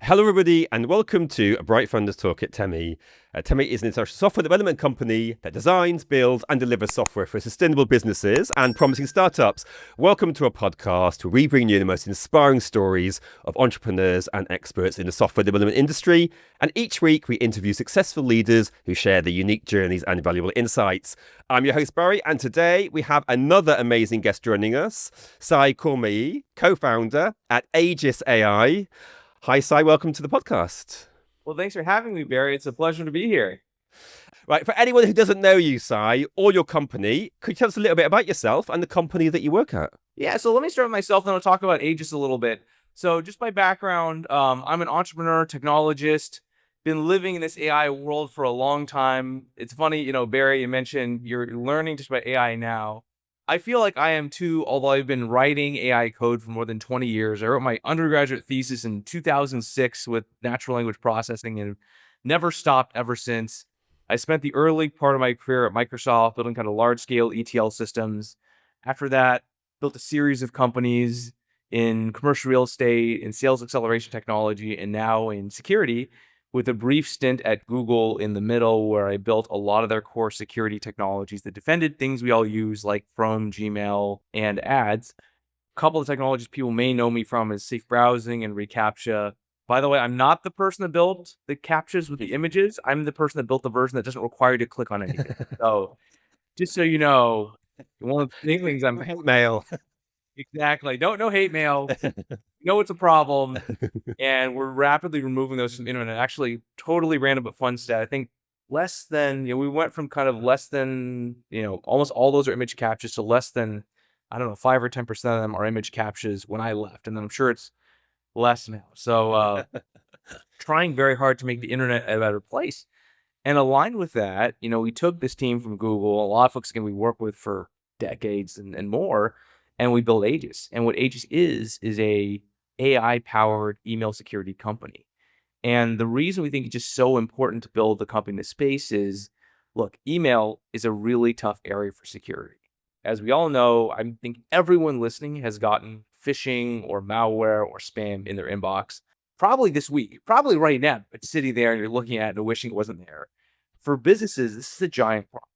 Hello, everybody, and welcome to a Bright Funders Talk at Temi. Temi is an international software development company that designs, builds, and delivers software for sustainable businesses and promising startups. Welcome to a podcast where we bring you the most inspiring stories of entrepreneurs and experts in the software development industry. And each week, we interview successful leaders who share their unique journeys and valuable insights. I'm your host, Barry, and today we have another amazing guest joining us, Khormaee, co-founder at Aegis AI. Hi, Sai. Welcome to the podcast. Well, thanks for having me, Barry. It's a pleasure to be here. Right. For anyone who doesn't know you, Sai, or your company, could you tell us a little bit about yourself and the company that you work at? Yeah, so let me start with myself, then I'll talk about Aegis a little bit. So just my background, I'm an entrepreneur, technologist, been living in this AI world for a long time. It's funny, Barry, you mentioned you're learning just about AI now. I feel like I am too, although I've been writing AI code for more than 20 years. I wrote my undergraduate thesis in 2006 with natural language processing and never stopped ever since. I spent the early part of my career at Microsoft building kind of large-scale ETL systems. After that, built a series of companies in commercial real estate, in sales acceleration technology, and now in security, with a brief stint at Google in the middle where I built a lot of their core security technologies that defended things we all use like Chrome, Gmail, and ads. A couple of technologies people may know me from is safe browsing and reCAPTCHA. By the way, I'm not the person that built the captchas with the images. I'm the person that built the version that doesn't require you to click on anything. So just so you know, one of the things I'm... Hate mail. Exactly. No hate mail. It's a problem. And we're rapidly removing those from the internet. Actually, totally random but fun stat. I think less than, we went from kind of less than, almost all those are image captures to less than, 5 or 10% of them are image captures when I left. And then I'm sure it's less now. So trying very hard to make the internet a better place. And aligned with that, we took this team from Google, a lot of folks we work with for decades and more, and we built Aegis. And what Aegis is a AI-powered email security company. And the reason we think it's just so important to build the company in this space is, look, email is a really tough area for security. As we all know, I think everyone listening has gotten phishing or malware or spam in their inbox. Probably this week, probably right now. It's sitting there and you're looking at it and wishing it wasn't there. For businesses, this is a giant problem.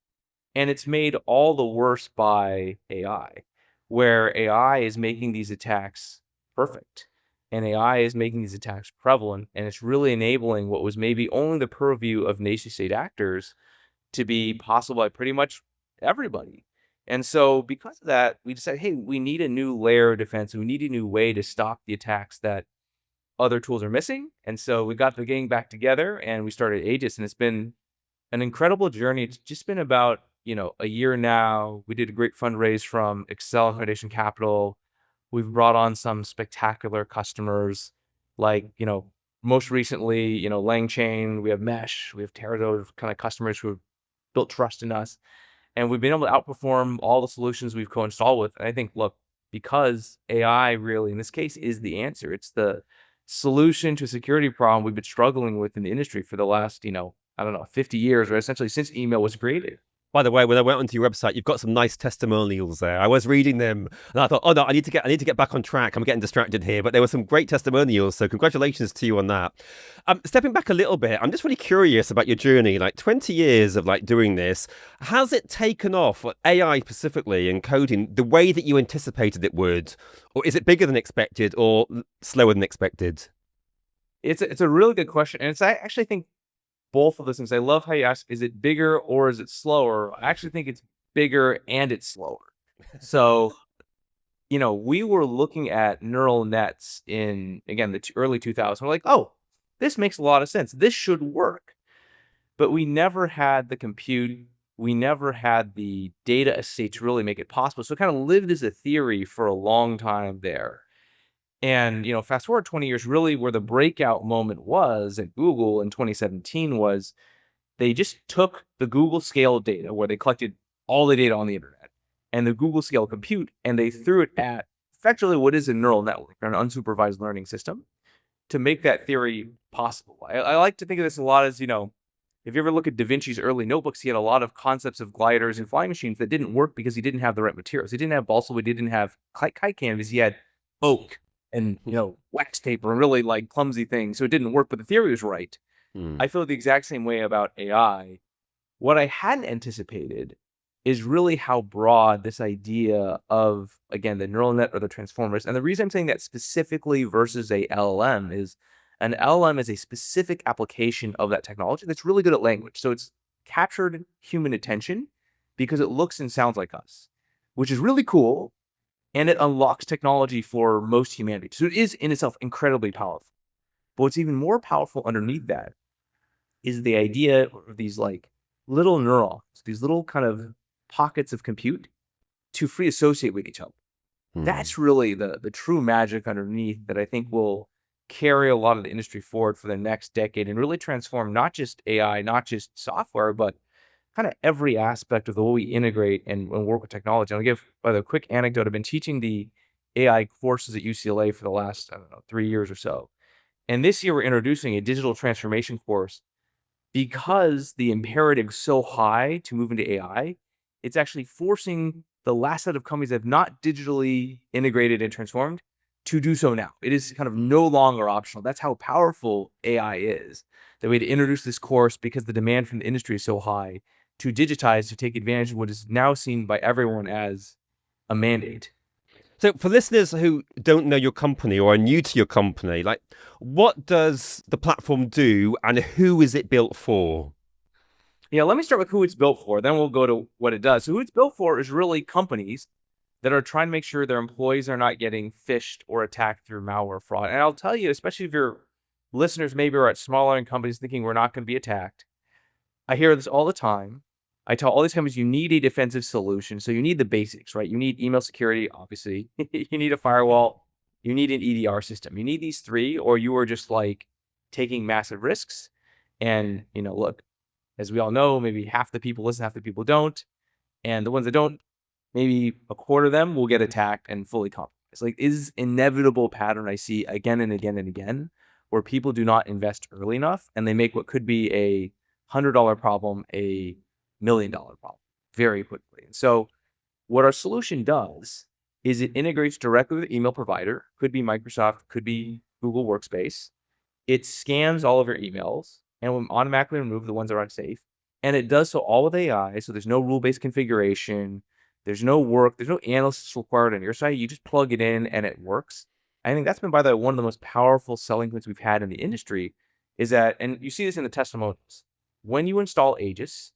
And it's made all the worse by AI, where AI is making these attacks perfect. And AI is making these attacks prevalent. And it's really enabling what was maybe only the purview of nation-state actors to be possible by pretty much everybody. And so because of that, we decided, hey, we need a new layer of defense. We need a new way to stop the attacks that other tools are missing. And so we got the gang back together and we started Aegis, and it's been an incredible journey. It's just been about, a year now. We did a great fundraise from Excel Foundation Capital. We've brought on some spectacular customers like, most recently, LangChain, we have Mesh, we have Teradata kind of customers who have built trust in us. And we've been able to outperform all the solutions we've co-installed with. And I think, look, because AI really, in this case, is the answer. It's the solution to a security problem we've been struggling with in the industry for the last, 50 years, or essentially since email was created. By the way, when I went onto your website, you've got some nice testimonials there. I was reading them and I thought, oh no, I need to get back on track. I'm getting distracted here, but there were some great testimonials. So congratulations to you on that. Stepping back a little bit, I'm just really curious about your journey, like 20 years of doing this. Has it taken off, AI specifically and coding, the way that you anticipated it would? Or is it bigger than expected or slower than expected? It's a really good question. And I actually think both of those things. I love how you ask, is it bigger or is it slower? I actually think it's bigger and it's slower. So, we were looking at neural nets in, again, the early 2000s. We're like, oh, this makes a lot of sense. This should work. But we never had the compute. We never had the data estate to really make it possible. So it kind of lived as a theory for a long time there. And, fast forward 20 years, really where the breakout moment was at Google in 2017 was they just took the Google scale data where they collected all the data on the internet and the Google scale compute, and they threw it at effectively what is a neural network, an unsupervised learning system, to make that theory possible. I like to think of this a lot as, if you ever look at Da Vinci's early notebooks, he had a lot of concepts of gliders and flying machines that didn't work because he didn't have the right materials. He didn't have balsa wood, he didn't have kite canvas, he had oak. and wax taper and really like clumsy things, so it didn't work, but the theory was right. Hmm. I feel the exact same way about AI. What I hadn't anticipated is really how broad this idea of, again, the neural net or the transformers. And the reason I'm saying that specifically versus a LLM is an LLM is a specific application of that technology that's really good at language. So it's captured human attention because it looks and sounds like us, which is really cool. And it unlocks technology for most humanity. So it is in itself incredibly powerful. But what's even more powerful underneath that is the idea of these like little neurons, these little kind of pockets of compute to free associate with each other. Hmm. That's really the true magic underneath that I think will carry a lot of the industry forward for the next decade and really transform not just AI, not just software, but kind of every aspect of the way we integrate and work with technology. I'll give, by the quick anecdote, I've been teaching the AI courses at UCLA for the last, I don't know, 3 years or so. And this year we're introducing a digital transformation course because the imperative is so high to move into AI. It's actually forcing the last set of companies that have not digitally integrated and transformed to do so now. It is kind of no longer optional. That's how powerful AI is. That we had to introduce this course because the demand from the industry is so high to digitize, to take advantage of what is now seen by everyone as a mandate. So, for listeners who don't know your company or are new to your company, like, what does the platform do, and who is it built for? Yeah, let me start with who it's built for. Then we'll go to what it does. So, who it's built for is really companies that are trying to make sure their employees are not getting phished or attacked through malware fraud. And I'll tell you, especially if your listeners maybe are at smaller companies thinking we're not going to be attacked, I hear this all the time. I tell all these companies you need a defensive solution. So you need the basics, right? You need email security, obviously. You need a firewall. You need an EDR system. You need these three, or you are just like taking massive risks. And, look, as we all know, maybe half the people listen, half the people don't. And the ones that don't, maybe a quarter of them will get attacked and fully compromised. Like, is inevitable pattern I see again and again and again, where people do not invest early enough and they make what could be a $100 problem a $1 million problem very quickly. And so what our solution does is it integrates directly with the email provider, could be Microsoft, could be Google Workspace. It scans all of your emails and will automatically remove the ones that are unsafe. And it does so all with AI. So there's no rule-based configuration. There's no work. There's no analysis required on your side. You just plug it in and it works. I think that's been, by the way, one of the most powerful selling points we've had in the industry is that, and you see this in the testimonials, when you install Aegis,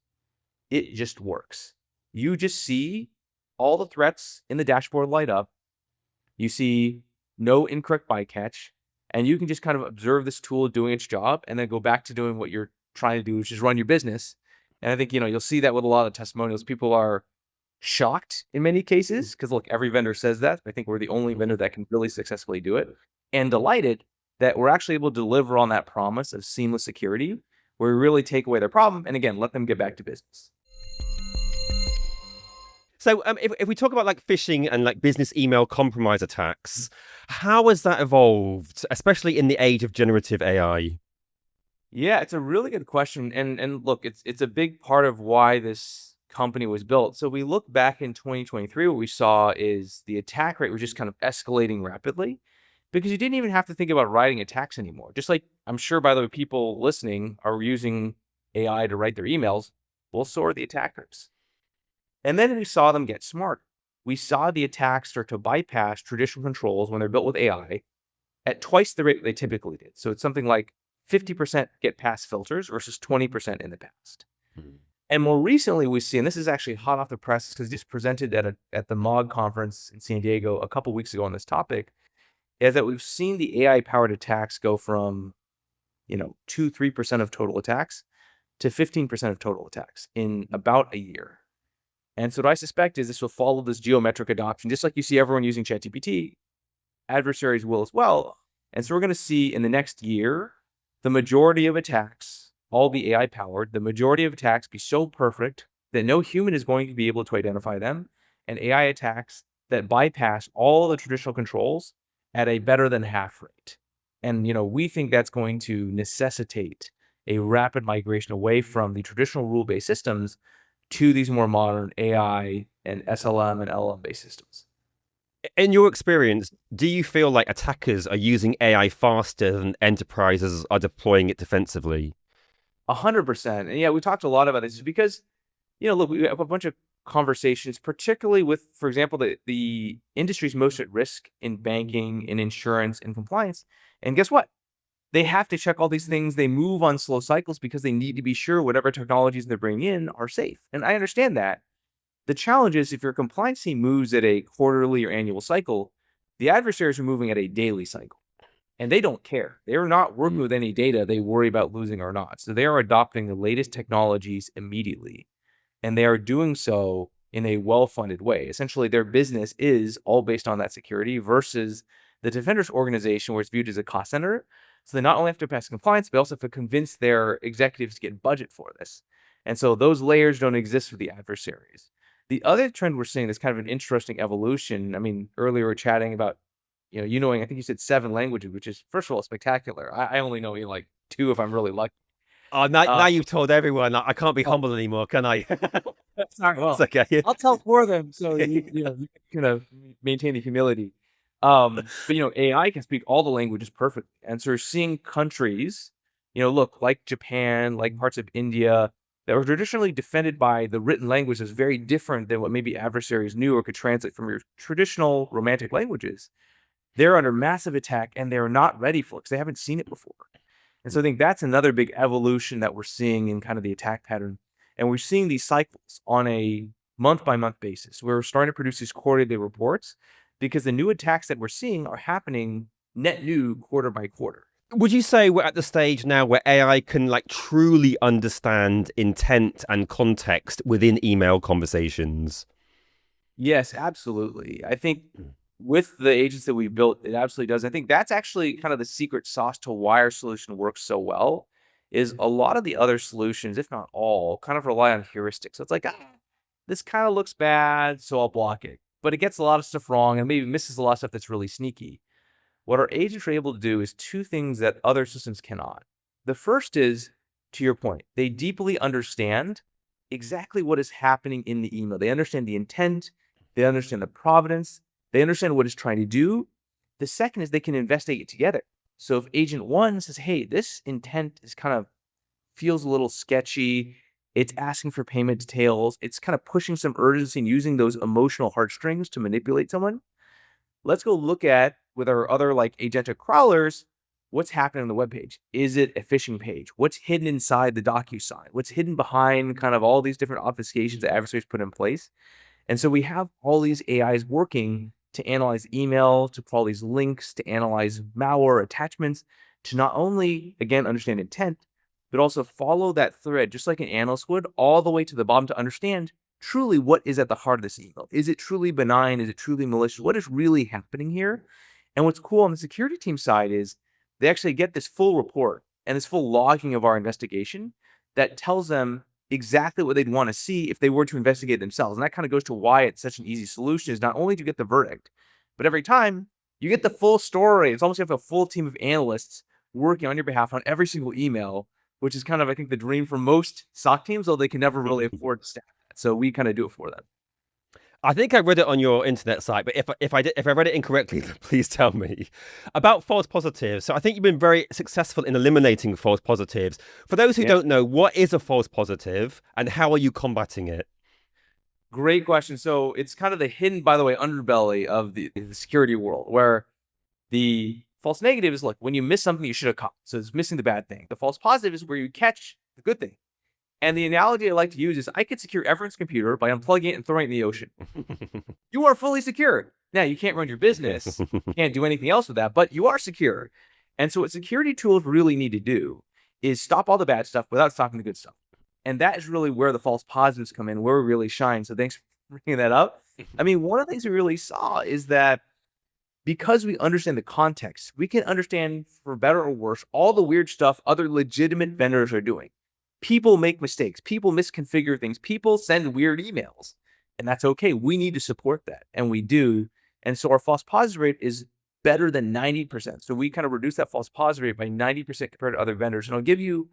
it just works. You just see all the threats in the dashboard light up. You see no incorrect bycatch, and you can just kind of observe this tool doing its job and then go back to doing what you're trying to do, which is run your business. And I think, you'll see that with a lot of testimonials. People are shocked in many cases because, look, every vendor says that. I think we're the only vendor that can really successfully do it, and delighted that we're actually able to deliver on that promise of seamless security where we really take away their problem and, again, let them get back to business. So, if we talk about like phishing and like business email compromise attacks, how has that evolved, especially in the age of generative AI? Yeah, it's a really good question. And look, it's a big part of why this company was built. So we look back in 2023, what we saw is the attack rate was just kind of escalating rapidly because you didn't even have to think about writing attacks anymore. Just like I'm sure, by the way, people listening are using AI to write their emails. Well, so are the attackers. And then we saw them get smart. We saw the attacks start to bypass traditional controls when they're built with AI at twice the rate they typically did. So it's something like 50% get past filters versus 20% in the past. Hmm. And more recently, we see, and this is actually hot off the press because just presented at the MOG conference in San Diego a couple weeks ago on this topic, is that we've seen the AI-powered attacks go from 2-3% of total attacks to 15% of total attacks in about a year. And so what I suspect is this will follow this geometric adoption, just like you see everyone using ChatGPT, adversaries will as well. And so we're going to see in the next year, the majority of attacks all be AI powered, the majority of attacks be so perfect that no human is going to be able to identify them, and AI attacks that bypass all the traditional controls at a better than half rate. And, we think that's going to necessitate a rapid migration away from the traditional rule-based systems to these more modern AI and SLM and LLM-based systems. In your experience, do you feel like attackers are using AI faster than enterprises are deploying it defensively? 100%. And yeah, we talked a lot about this because, look, we have a bunch of conversations, particularly with, for example, the industries most at risk in banking, in insurance, in compliance. And guess what? They have to check all these things. They move on slow cycles because they need to be sure whatever technologies they're bringing in are safe. And I understand that. The challenge is if your compliance team moves at a quarterly or annual cycle, the adversaries are moving at a daily cycle. And they don't care. They're not working with any data they worry about losing or not. So they are adopting the latest technologies immediately. And they are doing so in a well-funded way. Essentially, their business is all based on that security versus the defenders organization where it's viewed as a cost center. So they not only have to pass compliance, but also have to convince their executives to get budget for this. And so those layers don't exist with the adversaries. The other trend we're seeing is kind of an interesting evolution. I mean, earlier we were chatting about, knowing, I think you said 7 languages, which is, first of all, spectacular. I only know like 2 if I'm really lucky. Oh, now Uh, you've told everyone. I can't be oh, humble anymore, can I? sorry. It's Well, okay. I'll tell 4 of them so you can kind of maintain the humility. But AI can speak all the languages perfectly, and so we're seeing countries, look like Japan, like parts of India that were traditionally defended by the written language is very different than what maybe adversaries knew or could translate from your traditional romantic languages. They're under massive attack and they're not ready for it because they haven't seen it before. And so I think that's another big evolution that we're seeing in kind of the attack pattern. And we're seeing these cycles on a month by month basis. We're starting to produce these quarterly reports because the new attacks that we're seeing are happening net new quarter by quarter. Would you say we're at the stage now where AI can like truly understand intent and context within email conversations? Yes, absolutely. I think with the agents that we built, it absolutely does. I think that's actually kind of the secret sauce to why our solution works so well is a lot of the other solutions, if not all, kind of rely on heuristics. So it's like, this kind of looks bad, so I'll block it. But it gets a lot of stuff wrong and maybe misses a lot of stuff that's really sneaky. What our agents are able to do is 2 things that other systems cannot. The first is, to your point, they deeply understand exactly what is happening in the email. They understand the intent, they understand the provenance, they understand what it's trying to do. The second is they can investigate it together. So if agent 1 says, hey, this intent is kind of feels a little sketchy, it's asking for payment details, it's kind of pushing some urgency and using those emotional heartstrings to manipulate someone, let's go look at with our other like agentic crawlers, what's happening on the web page. Is it a phishing page? What's hidden inside the DocuSign? What's hidden behind kind of all these different obfuscations that adversaries put in place? And so we have all these AIs working to analyze email, to crawl these links, to analyze malware attachments, to not only, again, understand intent, but also follow that thread, just like an analyst would, all the way to the bottom to understand truly what is at the heart of this email. Is it truly benign? Is it truly malicious? What is really happening here? And what's cool on the security team side is they actually get this full report and this full logging of our investigation that tells them exactly what they'd want to see if they were to investigate themselves. And that kind of goes to why it's such an easy solution is not only to get the verdict, but every time you get the full story. It's almost like you have a full team of analysts working on your behalf on every single email, which is kind of, I think, the dream for most SOC teams, though they can never really afford to staff that. So we kind of do it for them. I think I read it on your internet site, but if I read it incorrectly, please tell me about false positives. So I think you've been very successful in eliminating false positives. For those who Yeah. don't know, what is a false positive, and how are you combating it? Great question. So it's kind of the hidden, by the way, underbelly of the security world where the false negative is like when you miss something you should have caught. So it's missing the bad thing. The false positive is where you catch the good thing. And the analogy I like to use is I could secure everyone's computer by unplugging it and throwing it in the ocean. You are fully secure. Now, you can't run your business, can't do anything else with that, but you are secure. And so what security tools really need to do is stop all the bad stuff without stopping the good stuff. And that is really where the false positives come in, where we really shine. So thanks for bringing that up. I mean, one of the things we really saw is that because we understand the context, we can understand, for better or worse, all the weird stuff other legitimate vendors are doing. People make mistakes. People misconfigure things. People send weird emails. And that's okay. We need to support that. And we do. And so our false positive rate is better than 90%. So we kind of reduce that false positive rate by 90% compared to other vendors. And I'll give you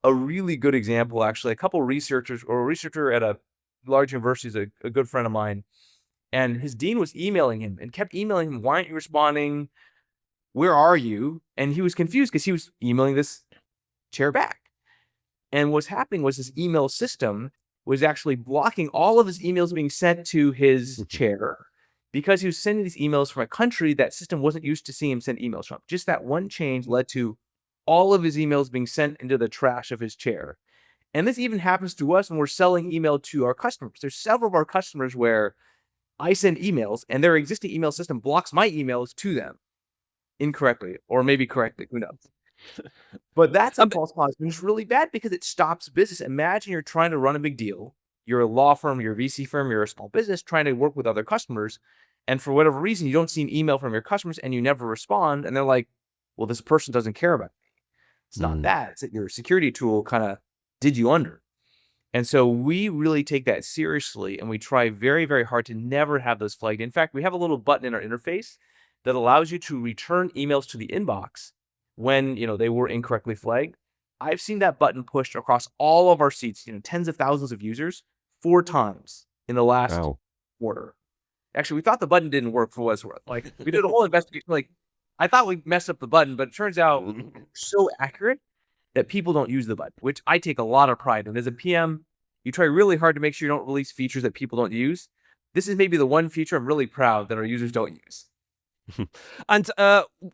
a really good example, actually. A couple of researchers, or a researcher at a large university is a good friend of mine. And his dean was emailing him and kept emailing him, why aren't you responding? Where are you? And he was confused because he was emailing this chair back. And what's happening was his email system was actually blocking all of his emails being sent to his chair because he was sending these emails from a country that system wasn't used to seeing him send emails from. Just that one change led to all of his emails being sent into the trash of his chair. And this even happens to us when we're selling email to our customers. There's several of our customers where I send emails and their existing email system blocks my emails to them incorrectly, or maybe correctly, who knows? But that's a false positive. And it's really bad because it stops business. Imagine you're trying to run a big deal. You're a law firm, you're a VC firm, you're a small business trying to work with other customers. And for whatever reason, you don't see an email from your customers and you never respond. And they're like, well, this person doesn't care about me. It's not that. It's that your security tool kind of did you under. And so we really take that seriously and we try very, very hard to never have those flagged. In fact, we have a little button in our interface that allows you to return emails to the inbox when they were incorrectly flagged. I've seen that button pushed across all of our seats, tens of thousands of users, 4 times in the last quarter. Actually, we thought the button didn't work for what it's worth. Like, we did a whole investigation. Like, I thought we messed up the button, but it turns out so accurate that people don't use the button, which I take a lot of pride in. As a PM, you try really hard to make sure you don't release features that people don't use. This is maybe the one feature I'm really proud that our users don't use. And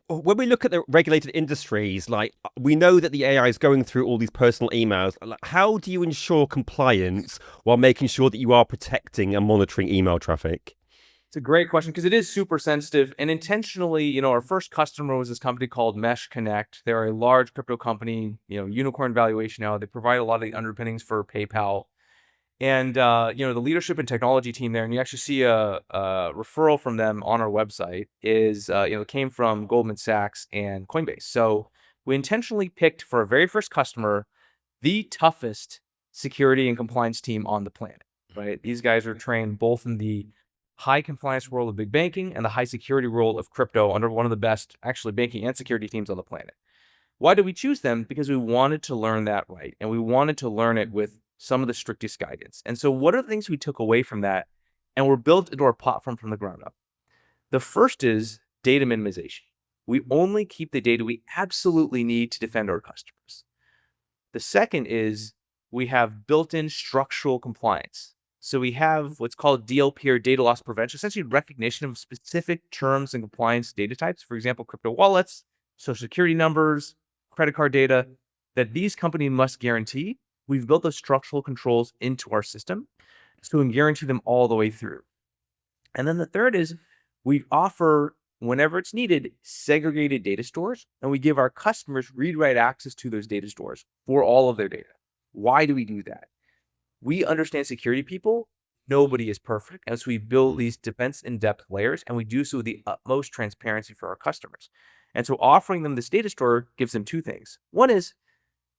when we look at the regulated industries, like we know that the AI is going through all these personal emails. How do you ensure compliance while making sure that you are protecting and monitoring email traffic? It's a great question because it is super sensitive and intentionally, our first customer was this company called Mesh Connect. They're a large crypto company, unicorn valuation now. They provide a lot of the underpinnings for PayPal. And, the leadership and technology team there, and you actually see a referral from them on our website is, it came from Goldman Sachs and Coinbase. So we intentionally picked for our very first customer, the toughest security and compliance team on the planet, right? These guys are trained both in the high compliance world of big banking and the high security world of crypto under one of the best, actually, banking and security teams on the planet. Why did we choose them? Because we wanted to learn that right. And we wanted to learn it with some of the strictest guidance. And so what are the things we took away from that and were built into our platform from the ground up? The first is data minimization. We only keep the data we absolutely need to defend our customers. The second is we have built-in structural compliance. So we have what's called DLP, or data loss prevention, essentially recognition of specific terms and compliance data types. For example, crypto wallets, social security numbers, credit card data that these companies must guarantee. We've built those structural controls into our system so we can guarantee them all the way through. And then the third is we offer, whenever it's needed, segregated data stores, and we give our customers read-write access to those data stores for all of their data. Why do we do that? We understand security people. Nobody is perfect. And so we build these defense in-depth layers, and we do so with the utmost transparency for our customers. And so offering them this data store gives them 2 things. One is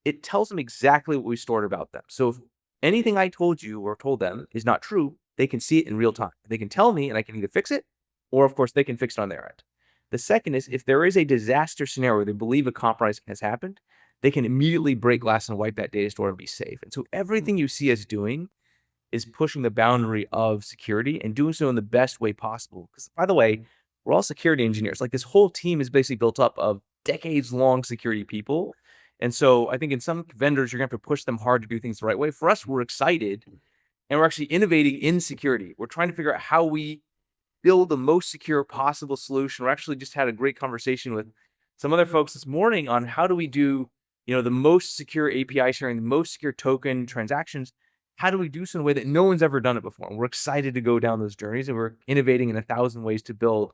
it tells them exactly what we stored about them. So if anything I told you or told them is not true, they can see it in real time. They can tell me and I can either fix it, or of course they can fix it on their end. The second is if there is a disaster scenario where they believe a compromise has happened, they can immediately break glass and wipe that data store and be safe. And so everything you see us doing is pushing the boundary of security and doing so in the best way possible. Because, by the way, we're all security engineers. Like, this whole team is basically built up of decades-long security people. And so I think in some vendors, you're going to have to push them hard to do things the right way. For us, we're excited, and we're actually innovating in security. We're trying to figure out how we build the most secure possible solution. We actually just had a great conversation with some other folks this morning on how do we do the most secure API sharing, the most secure token transactions. How do we do so in a way that no one's ever done it before? And we're excited to go down those journeys, and we're innovating in 1,000 ways to build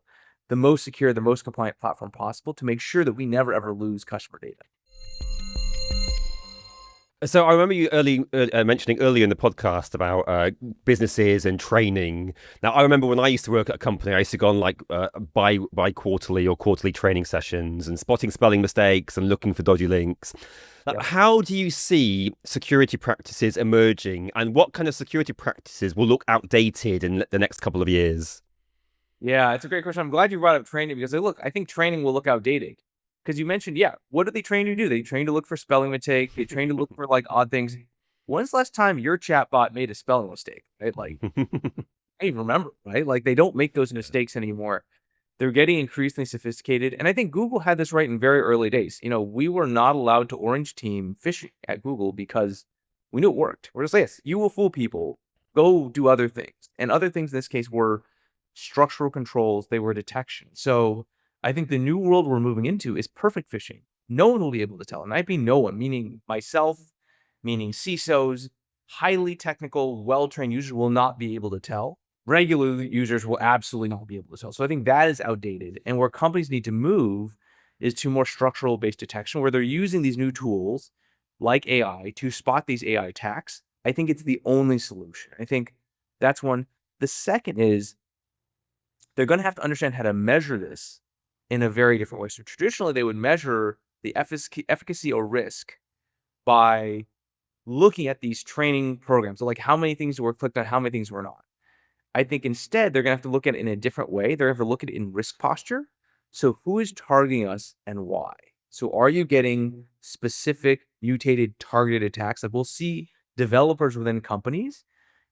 the most secure, the most compliant platform possible to make sure that we never, ever lose customer data. So I remember you mentioning earlier in the podcast about businesses and training. Now, I remember when I used to work at a company, I used to go on like bi-quarterly or quarterly training sessions and spotting spelling mistakes and looking for dodgy links. Now, how do you see security practices emerging, and what kind of security practices will look outdated in the next couple of years? Yeah, it's a great question. I'm glad you brought up training because I think training will look outdated. Because you mentioned, what do they train you to do? They train to look for spelling mistakes. They train to look for like odd things. When's the last time your chatbot made a spelling mistake? Right? Like, I even remember, right? Like they don't make those mistakes anymore. They're getting increasingly sophisticated. And I think Google had this right in very early days. We were not allowed to orange team phishing at Google because we knew it worked. We're just like, yes, you will fool people. Go do other things. And other things in this case were structural controls, they were detection. So I think the new world we're moving into is perfect phishing. No one will be able to tell. And I mean no one, meaning myself, meaning CISOs, highly technical, well-trained users will not be able to tell. Regular users will absolutely not be able to tell. So I think that is outdated. And where companies need to move is to more structural based detection, where they're using these new tools like AI to spot these AI attacks. I think it's the only solution. I think that's one. The second is they're going to have to understand how to measure this in a very different way. So traditionally, they would measure the efficacy or risk by looking at these training programs. So like how many things were clicked on, how many things were not. I think instead, they're going to have to look at it in a different way. They're going to have to look at it in risk posture. So who is targeting us and why? So are you getting specific mutated targeted attacks? Like we'll see developers within companies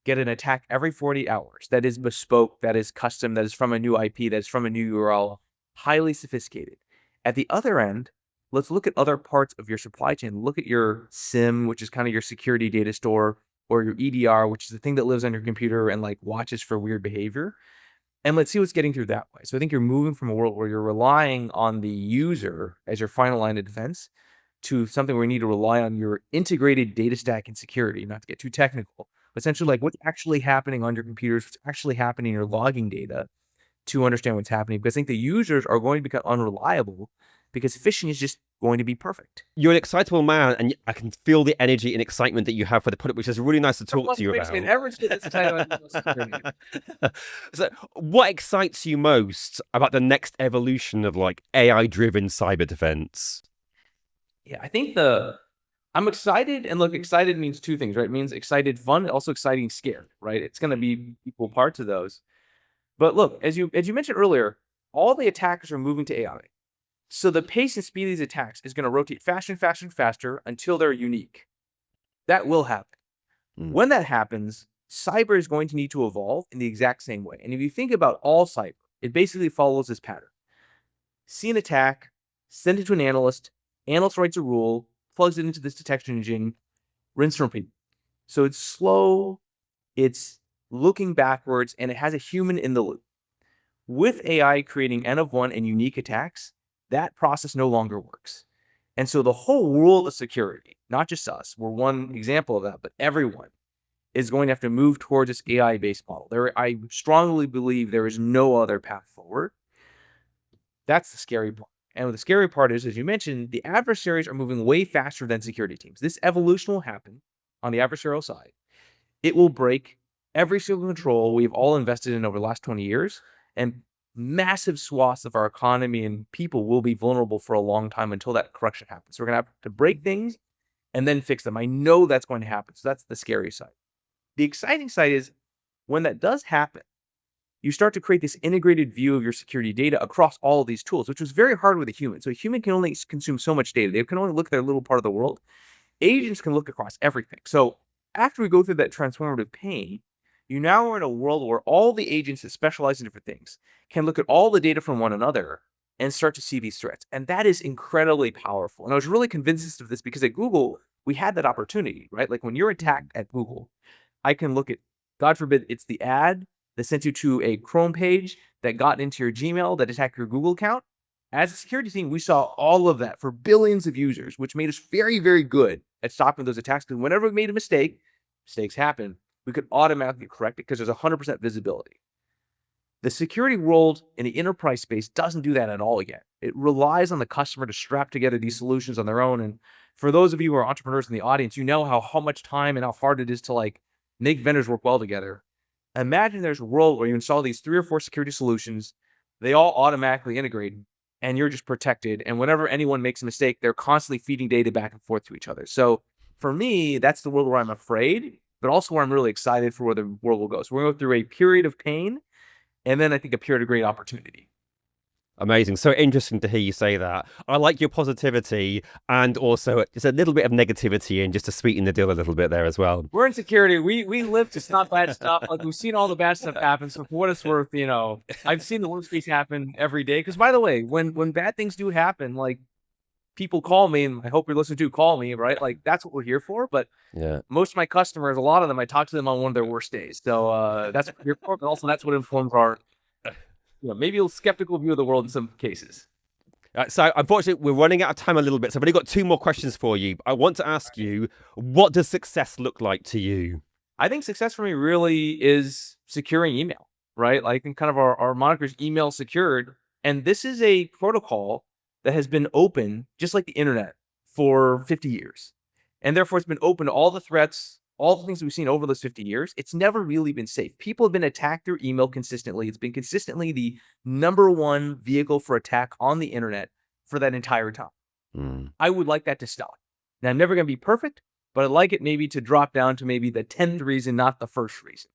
get an attack every 40 hours that is bespoke, that is custom, that is from a new IP, that is from a new URL, highly sophisticated. At the other end, let's look at other parts of your supply chain. Look at your SIM, which is kind of your security data store, or your EDR, which is the thing that lives on your computer and like watches for weird behavior. And let's see what's getting through that way. So I think you're moving from a world where you're relying on the user as your final line of defense to something where you need to rely on your integrated data stack and security, not to get too technical, but essentially like what's actually happening on your computers, what's actually happening in your logging data to understand what's happening. Because I think the users are going to become unreliable because phishing is just going to be perfect. You're an excitable man, and I can feel the energy and excitement that you have for the product, which is really nice to talk to you about. So, what excites you most about the next evolution of like AI-driven cyber defense? Yeah, I think I'm excited, and look, excited means two things, right? It means excited, fun, also exciting, scared, right? It's going to be equal parts of those. But look, as you mentioned earlier, all the attackers are moving to AI. So the pace and speed of these attacks is going to rotate faster and faster and faster until they're unique. That will happen. When that happens, cyber is going to need to evolve in the exact same way. And if you think about all cyber, it basically follows this pattern. See an attack, send it to an analyst writes a rule, plugs it into this detection engine, rinse and repeat. So it's slow, it's looking backwards, and it has a human in the loop. With AI creating N of 1 and unique attacks, that process no longer works. And so the whole world of security, not just us, we're one example of that, but everyone is going to have to move towards this AI-based model. I strongly believe there is no other path forward. That's the scary part. And the scary part is, as you mentioned, the adversaries are moving way faster than security teams. This evolution will happen on the adversarial side. It will break every single control we've all invested in over the last 20 years, and massive swaths of our economy and people will be vulnerable for a long time until that correction happens. So we're going to have to break things and then fix them. I know that's going to happen. So that's the scary side. The exciting side is when that does happen, you start to create this integrated view of your security data across all of these tools, which was very hard with a human. So a human can only consume so much data. They can only look at their little part of the world. Agents can look across everything. So after we go through that transformative pain, you now are in a world where all the agents that specialize in different things can look at all the data from one another and start to see these threats. And that is incredibly powerful. And I was really convinced of this because at Google, we had that opportunity, right? Like when you're attacked at Google, I can look at, God forbid, it's the ad that sent you to a Chrome page that got into your Gmail that attacked your Google account. As a security team, we saw all of that for billions of users, which made us very, very good at stopping those attacks. Because whenever we made a mistake, mistakes happen, we could automatically correct it because there's 100% visibility. The security world in the enterprise space doesn't do that at all yet. It relies on the customer to strap together these solutions on their own. And for those of you who are entrepreneurs in the audience, you know how much time and how hard it is to like make vendors work well together. Imagine there's a world where you install these 3 or 4 security solutions, they all automatically integrate, and you're just protected. And whenever anyone makes a mistake, they're constantly feeding data back and forth to each other. So for me, that's the world where I'm afraid, but also where I'm really excited for where the world will go. So we're going to go through a period of pain, and then I think a period of great opportunity. Amazing. So interesting to hear you say that. I like your positivity and also just a little bit of negativity and just to sweeten the deal a little bit there as well. We're in security. We live to stop bad stuff. Like we've seen all the bad stuff happen. So for what it's worth, I've seen the worst things happen every day. Because by the way, when bad things do happen, like people call me, and I hope you're listening to call me, right? Like that's what we're here for. But Yeah. most of my customers, a lot of them, I talk to them on one of their worst days. So that's what we're here for. But also that's what informs our, maybe a skeptical view of the world in some cases. So unfortunately, we're running out of time a little bit. So I've only got two more questions for you. I want to ask you, what does success look like to you? I think success for me really is securing email, right? Like, I think kind of our moniker is email secured. And this is a protocol that has been open, just like the internet, for 50 years. And therefore, it's been open to all the threats, all the things we've seen over those 50 years. It's never really been safe. People have been attacked through email consistently. It's been consistently the number one vehicle for attack on the internet for that entire time. I would like that to stop. Now, I'm never going to be perfect, but I'd like it maybe to drop down to maybe the 10th reason, not the first reason.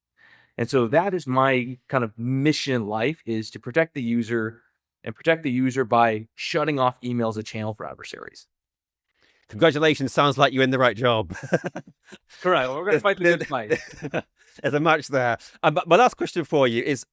And so that is my kind of mission in life, is to protect the user and protect the user by shutting off email as a channel for adversaries. Congratulations. Sounds like you're in the right job. Correct. We're going to fight the good fight. There's a match there. But my last question for you is,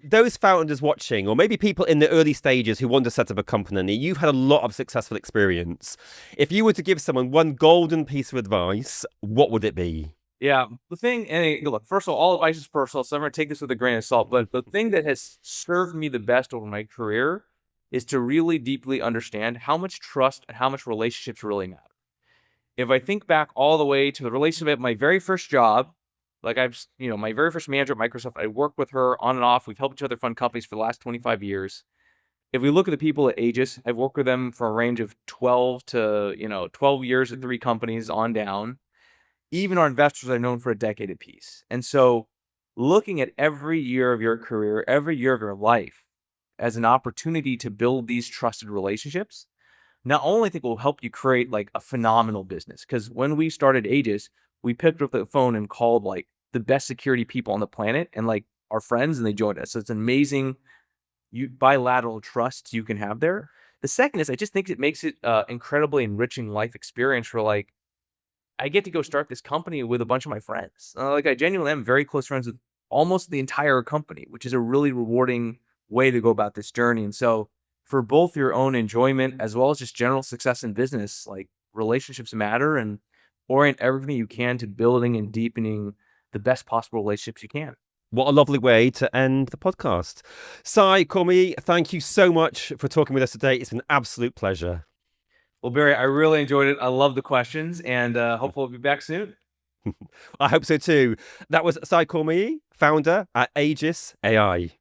those founders watching, or maybe people in the early stages who want to set up a company, you've had a lot of successful experience. If you were to give someone one golden piece of advice, what would it be? Yeah, the thing, and look, first of all advice is personal, so I'm going to take this with a grain of salt, but the thing that has served me the best over my career is to really deeply understand how much trust and how much relationships really matter. If I think back all the way to the relationship at my very first job, like my very first manager at Microsoft, I worked with her on and off. We've helped each other fund companies for the last 25 years. If we look at the people at Aegis, I've worked with them for a range of 12 to, 12 years at 3 companies on down. Even our investors are known for a decade apiece. And so looking at every year of your career, every year of your life as an opportunity to build these trusted relationships, not only I think will help you create like a phenomenal business. Because when we started Aegis, we picked up the phone and called like the best security people on the planet and like our friends, and they joined us. So it's amazing bilateral trust you can have there. The second is I just think it makes it incredibly enriching life experience for like, I get to go start this company with a bunch of my friends. Like I genuinely am very close friends with almost the entire company, which is a really rewarding way to go about this journey. And so for both your own enjoyment as well as just general success in business, like relationships matter, and orient everything you can to building and deepening the best possible relationships you can. What a lovely way to end the podcast. Khormaee, thank you so much for talking with us today. It's been an absolute pleasure. Well, Barry, I really enjoyed it. I love the questions, and hopefully we'll be back soon. I hope so too. That was Khormaee, founder at Aegis AI.